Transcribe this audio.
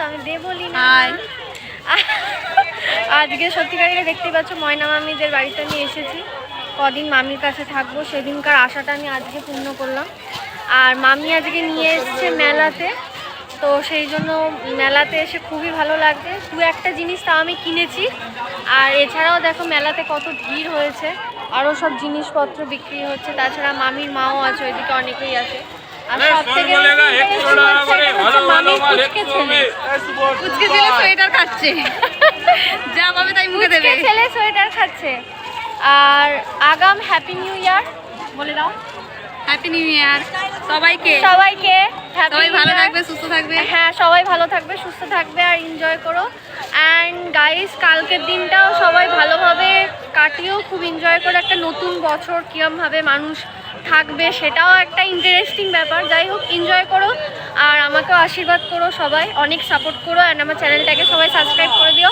আমি দে বলি না। আজকে সত্যিকারে দেখতে পাচ্ছ ময়না মামিদের বাড়িতে আমি এসেছি, কদিন মামির কাছে থাকবো, সেদিনকার আশাটা আমি আজকে পূর্ণ করলাম। আর মামি আজকে নিয়ে এসছে মেলাতে, তো সেই জন্য মেলাতে এসে খুবই ভালো লাগছে। দু একটা জিনিস তাও আমি কিনেছি, আর এছাড়াও দেখো মেলাতে কত ভিড় হয়েছে, আরও সব জিনিসপত্র বিক্রি হচ্ছে। তাছাড়া মামির মাও আছে, ওইদিকে অনেকেই আছে। আর সব থেকে মামির পুচকে ছেলে সোয়েটার খাচ্ছে, যা পাবে তাই মুখে দেবে। ছেলে সোয়েটার খাচ্ছে। আর আগাম হ্যাপি নিউ ইয়ার বলে দাও। হ্যাপি নিউ ইয়ার সবাইকে। সবাই ভালো থাকবে, সুস্থ থাকবে। হ্যাঁ, সবাই ভালো থাকবে, সুস্থ থাকবে, আর এনজয় করো। অ্যান্ড গাইস, কালকের দিনটাও সবাই ভালোভাবে কাটিয়েও খুব এনজয় করে। একটা নতুন বছর কীরমভাবে মানুষ থাকবে সেটাও একটা ইন্টারেস্টিং ব্যাপার। যাই হোক, এনজয় করো আর আমাকেও আশীর্বাদ করো, সবাই অনেক সাপোর্ট করো। অ্যান্ড আমার চ্যানেলটাকে সবাই সাবস্ক্রাইব করে দিও।